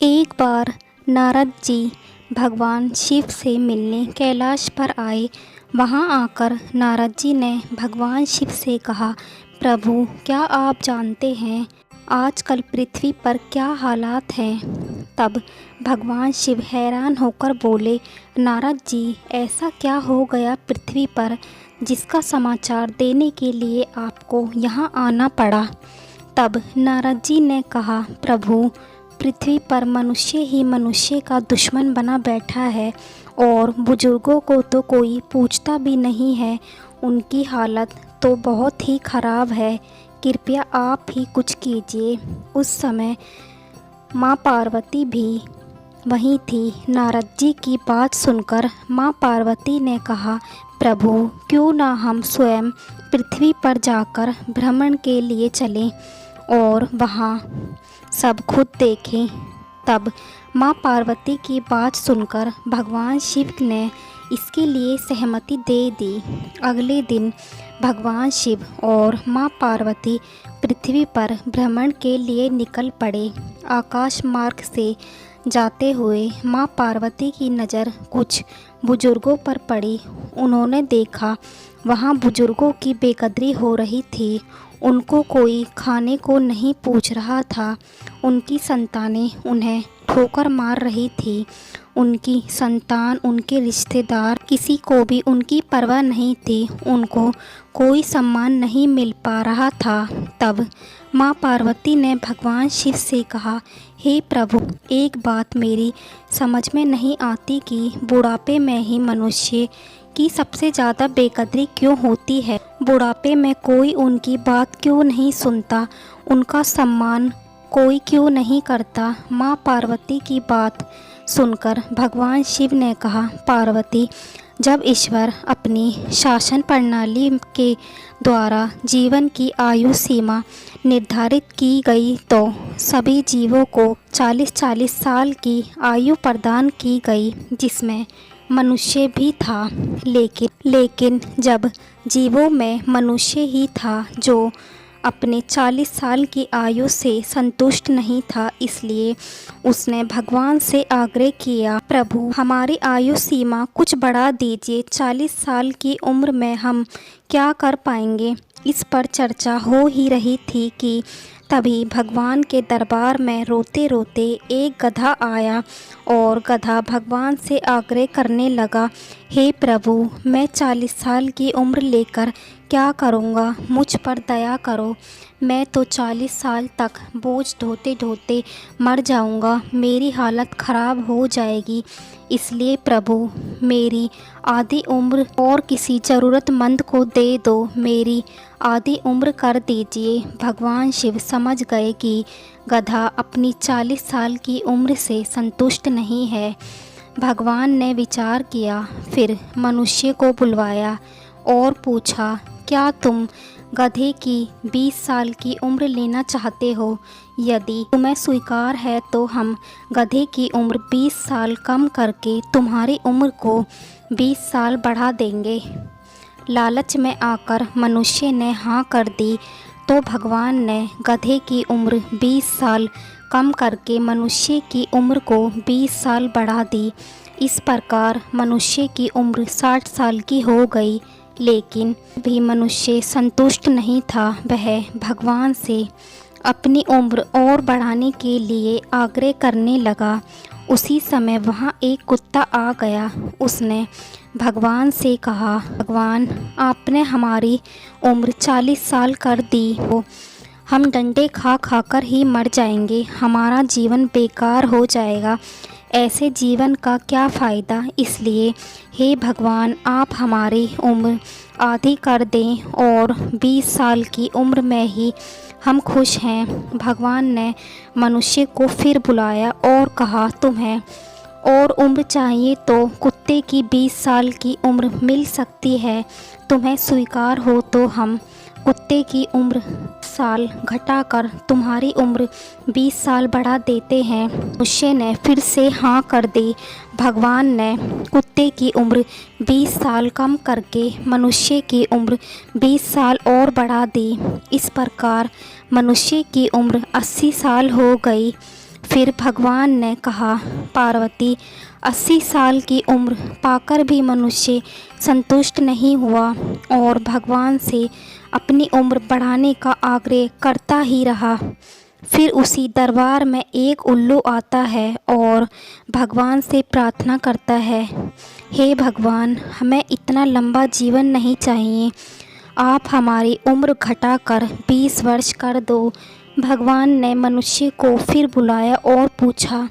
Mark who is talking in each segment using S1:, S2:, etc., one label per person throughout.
S1: एक बार नारद जी भगवान शिव से मिलने कैलाश पर आए। वहां आकर नारद जी ने भगवान शिव से कहा, प्रभु क्या आप जानते हैं आजकल पृथ्वी पर क्या हालात हैं। तब भगवान शिव हैरान होकर बोले, नारद जी ऐसा क्या हो गया पृथ्वी पर जिसका समाचार देने के लिए आपको यहाँ आना पड़ा। तब नारद जी ने कहा, प्रभु पृथ्वी पर मनुष्य ही मनुष्य का दुश्मन बना बैठा है और बुजुर्गों को तो कोई पूछता भी नहीं है। उनकी हालत तो बहुत ही ख़राब है, कृपया आप ही कुछ कीजिए। उस समय माँ पार्वती भी वहीं थी। नारद जी की बात सुनकर माँ पार्वती ने कहा, प्रभु क्यों ना हम स्वयं पृथ्वी पर जाकर भ्रमण के लिए चलें और वहाँ सब खुद देखें। तब माँ पार्वती की बात सुनकर भगवान शिव ने इसके लिए सहमति दे दी। अगले दिन भगवान शिव और माँ पार्वती पृथ्वी पर भ्रमण के लिए निकल पड़े। आकाश मार्ग से जाते हुए माँ पार्वती की नज़र कुछ बुजुर्गों पर पड़ी। उन्होंने देखा वहाँ बुजुर्गों की बेकदरी हो रही थी। उनको कोई खाने को नहीं पूछ रहा था। उनकी संतानें उन्हें ठोकर मार रही थी। उनकी संतान, उनके रिश्तेदार, किसी को भी उनकी परवाह नहीं थी। उनको कोई सम्मान नहीं मिल पा रहा था। तब माँ पार्वती ने भगवान शिव से कहा, हे प्रभु एक बात मेरी समझ में नहीं आती कि बुढ़ापे में ही मनुष्य की सबसे ज़्यादा बेकदरी क्यों होती है। बुढ़ापे में कोई उनकी बात क्यों नहीं सुनता, उनका सम्मान कोई क्यों नहीं करता। माँ पार्वती की बात सुनकर भगवान शिव ने कहा, पार्वती जब ईश्वर अपनी शासन प्रणाली के द्वारा जीवन की आयु सीमा निर्धारित की गई तो सभी जीवों को 40-40 साल की आयु प्रदान की गई, जिसमें मनुष्य भी था। लेकिन जब जीवों में मनुष्य ही था जो अपने 40 साल की आयु से संतुष्ट नहीं था, इसलिए उसने भगवान से आग्रह किया, प्रभु हमारी आयु सीमा कुछ बढ़ा दीजिए। 40 साल की उम्र में हम क्या कर पाएंगे। इस पर चर्चा हो ही रही थी कि तभी भगवान के दरबार में रोते रोते एक गधा आया और गधा भगवान से आग्रह करने लगा, हे प्रभु मैं 40 साल की उम्र लेकर क्या करूँगा, मुझ पर दया करो। मैं तो 40 साल तक बोझ ढोते ढोते मर जाऊँगा, मेरी हालत ख़राब हो जाएगी। इसलिए प्रभु मेरी आधी उम्र और किसी ज़रूरतमंद को दे दो, मेरी आधी उम्र कर दीजिए। भगवान शिव समझ गए कि गधा अपनी 40 साल की उम्र से संतुष्ट नहीं है। भगवान ने विचार किया, फिर मनुष्य को बुलवाया और पूछा, क्या तुम गधे की 20 साल की उम्र लेना चाहते हो। यदि तुम्हें स्वीकार है तो हम गधे की उम्र 20 साल कम करके तुम्हारी उम्र को 20 साल बढ़ा देंगे। लालच में आकर मनुष्य ने हाँ कर दी तो भगवान ने गधे की उम्र 20 साल कम करके मनुष्य की उम्र को 20 साल बढ़ा दी। इस प्रकार मनुष्य की उम्र 60 साल की हो गई। लेकिन भी मनुष्य संतुष्ट नहीं था। वह भगवान से अपनी उम्र और बढ़ाने के लिए आग्रह करने लगा। उसी समय वहाँ एक कुत्ता आ गया। उसने भगवान से कहा, भगवान आपने हमारी उम्र 40 साल कर दी हो, हम डंडे खा खाकर ही मर जाएंगे, हमारा जीवन बेकार हो जाएगा। ऐसे जीवन का क्या फ़ायदा। इसलिए हे भगवान आप हमारी उम्र आधी कर दें और 20 साल की उम्र में ही हम खुश हैं। भगवान ने मनुष्य को फिर बुलाया और कहा, तुम्हें और उम्र चाहिए तो कुत्ते की 20 साल की उम्र मिल सकती है। तुम्हें स्वीकार हो तो हम कुत्ते की उम्र साल घटाकर तुम्हारी उम्र 20 साल बढ़ा देते हैं। मनुष्य ने फिर से हाँ कर दी। भगवान ने कुत्ते की उम्र 20 साल कम करके मनुष्य की उम्र 20 साल और बढ़ा दी। इस प्रकार मनुष्य की उम्र 80 साल हो गई। फिर भगवान ने कहा, पार्वती, 80 साल की उम्र पाकर भी मनुष्य संतुष्ट नहीं हुआ और भगवान से अपनी उम्र बढ़ाने का आग्रह करता ही रहा। फिर उसी दरबार में एक उल्लू आता है और भगवान से प्रार्थना करता है, हे भगवान, हमें इतना लंबा जीवन नहीं चाहिए, आप हमारी उम्र घटाकर 20 वर्ष कर दो। भगवान ने मनुष्य को फिर बुलाया और पूछा,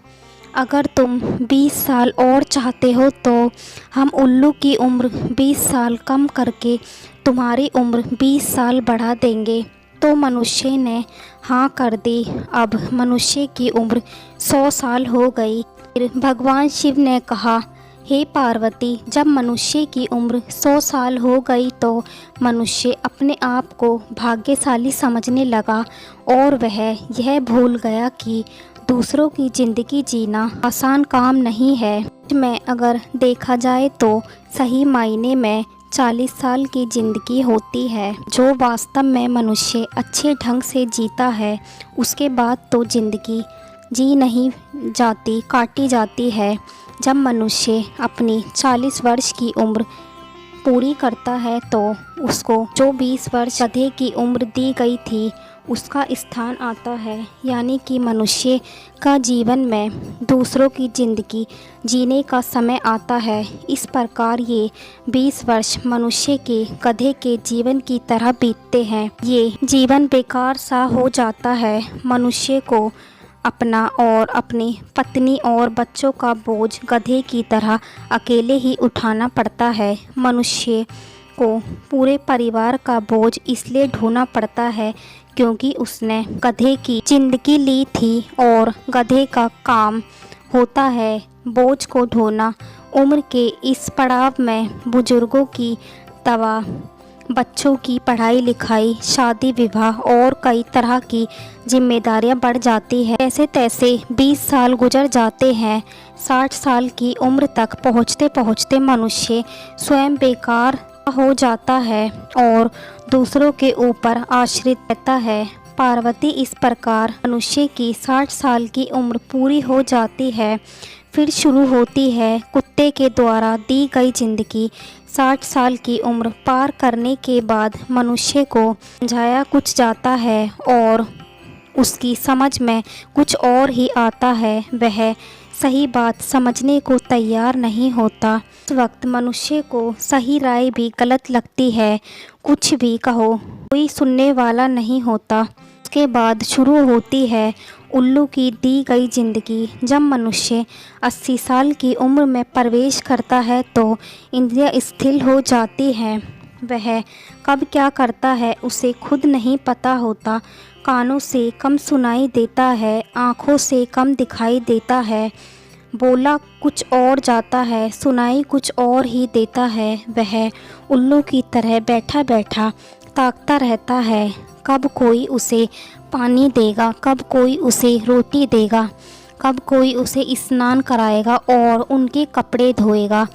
S1: अगर तुम 20 साल और चाहते हो तो हम उल्लू की उम्र 20 साल कम करके तुम्हारी उम्र 20 साल बढ़ा देंगे। तो मनुष्य ने हाँ कर दी। अब मनुष्य की उम्र 100 साल हो गई। फिर भगवान शिव ने कहा, हे पार्वती, जब मनुष्य की उम्र 100 साल हो गई तो मनुष्य अपने आप को भाग्यशाली समझने लगा और वह यह भूल गया कि दूसरों की ज़िंदगी जीना आसान काम नहीं है। में अगर देखा जाए तो सही मायने में 40 साल की ज़िंदगी होती है। जो वास्तव में मनुष्य अच्छे ढंग से जीता है उसके बाद तो ज़िंदगी जी नहीं जाती, काटी जाती है। जब मनुष्य अपनी 40 वर्ष की उम्र पूरी करता है तो उसको जो 20 वर्ष गधे की उम्र दी गई थी उसका स्थान आता है, यानी कि मनुष्य का जीवन में दूसरों की ज़िंदगी जीने का समय आता है। इस प्रकार ये 20 वर्ष मनुष्य के गधे के जीवन की तरह बीतते हैं। ये जीवन बेकार सा हो जाता है। मनुष्य को अपना और अपनी पत्नी और बच्चों का बोझ गधे की तरह अकेले ही उठाना पड़ता है। मनुष्य को पूरे परिवार का बोझ इसलिए ढोना पड़ता है क्योंकि उसने गधे की जिंदगी ली थी और गधे का काम होता है बोझ को ढोना। उम्र के इस पड़ाव में बुजुर्गों की दवा, बच्चों की पढ़ाई लिखाई, शादी विवाह और कई तरह की जिम्मेदारियां बढ़ जाती है। जैसे तैसे 20 साल गुजर जाते हैं। 60 साल की उम्र तक पहुँचते पहुँचते मनुष्य स्वयं बेकार हो जाता है और दूसरों के ऊपर आश्रित रहता है। पार्वती, इस प्रकार मनुष्य की 60 साल की उम्र पूरी हो जाती है। फिर शुरू होती है कुत्ते के द्वारा दी गई जिंदगी। 60 साल की उम्र पार करने के बाद मनुष्य को समझाया कुछ जाता है और उसकी समझ में कुछ और ही आता है। वह सही बात समझने को तैयार नहीं होता। इस वक्त मनुष्य को सही राय भी गलत लगती है। कुछ भी कहो, कोई सुनने वाला नहीं होता। उसके बाद शुरू होती है उल्लू की दी गई ज़िंदगी। जब मनुष्य 80 साल की उम्र में प्रवेश करता है तो इंद्रियां स्थिर हो जाती हैं। वह कब क्या करता है उसे खुद नहीं पता होता। कानों से कम सुनाई देता है, आँखों से कम दिखाई देता है, बोला कुछ और जाता है, सुनाई कुछ और ही देता है। वह उल्लू की तरह बैठा बैठा ताकता रहता है, कब कोई उसे पानी देगा, कब कोई उसे रोटी देगा, कब कोई उसे स्नान कराएगा और उनके कपड़े धोएगा।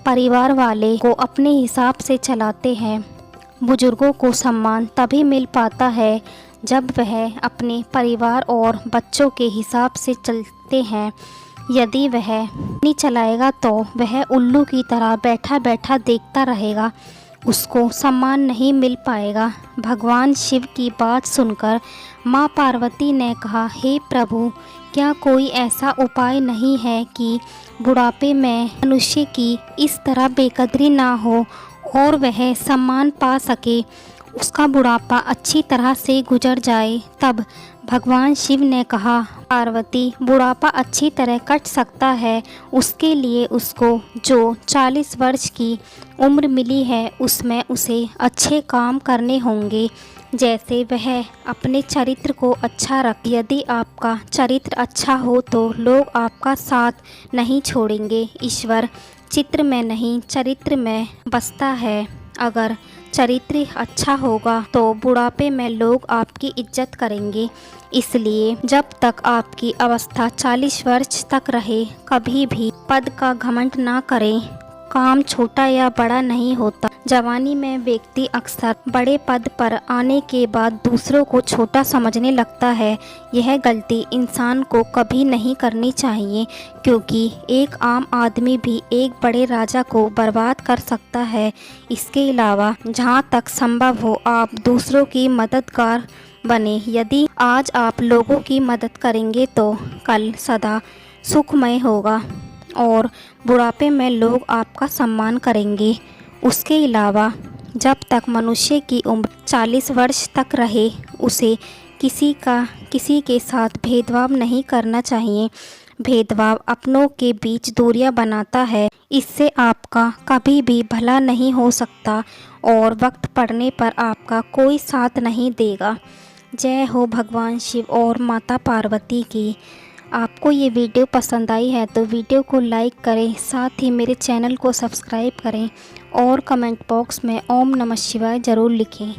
S1: परिवार वाले को अपने हिसाब से चलाते हैं। बुजुर्गों को सम्मान तभी मिल पाता है जब वह अपने परिवार और बच्चों के हिसाब से चलते हैं। यदि वह नहीं चलाएगा तो वह उल्लू की तरह बैठा बैठा देखता रहेगा, उसको सम्मान नहीं मिल पाएगा। भगवान शिव की बात सुनकर माँ पार्वती ने कहा, हे प्रभु, क्या कोई ऐसा उपाय नहीं है कि बुढ़ापे में मनुष्य की इस तरह बेकदरी ना हो और वह सम्मान पा सके, उसका बुढ़ापा अच्छी तरह से गुजर जाए। तब भगवान शिव ने कहा, पार्वती, बुढ़ापा अच्छी तरह कट सकता है। उसके लिए उसको जो 40 वर्ष की उम्र मिली है उसमें उसे अच्छे काम करने होंगे। जैसे वह अपने चरित्र को अच्छा रख। यदि आपका चरित्र अच्छा हो तो लोग आपका साथ नहीं छोड़ेंगे। ईश्वर चित्र में नहीं चरित्र में बसता है। अगर चरित्र अच्छा होगा तो बुढ़ापे में लोग आपकी इज्जत करेंगे। इसलिए जब तक आपकी अवस्था 40 वर्ष तक रहे कभी भी पद का घमंड ना करें। काम छोटा या बड़ा नहीं होता, जवानी में व्यक्ति अक्सर बड़े पद पर आने के बाद दूसरों को छोटा समझने लगता है। यह गलती इंसान को कभी नहीं करनी चाहिए, क्योंकि एक आम आदमी भी एक बड़े राजा को बर्बाद कर सकता है। इसके अलावा जहाँ तक संभव हो आप दूसरों की मददगार बने। यदि आज आप लोगों की मदद करेंगे तो कल सदा सुखमय होगा और बुढ़ापे में लोग आपका सम्मान करेंगे। उसके अलावा जब तक मनुष्य की उम्र 40 वर्ष तक रहे उसे किसी के साथ भेदभाव नहीं करना चाहिए। भेदभाव अपनों के बीच दूरियां बनाता है। इससे आपका कभी भी भला नहीं हो सकता और वक्त पड़ने पर आपका कोई साथ नहीं देगा। जय हो भगवान शिव और माता पार्वती की। आपको ये वीडियो पसंद आई है तो वीडियो को लाइक करें, साथ ही मेरे चैनल को सब्सक्राइब करें और कमेंट बॉक्स में ओम नमः शिवाय ज़रूर लिखें।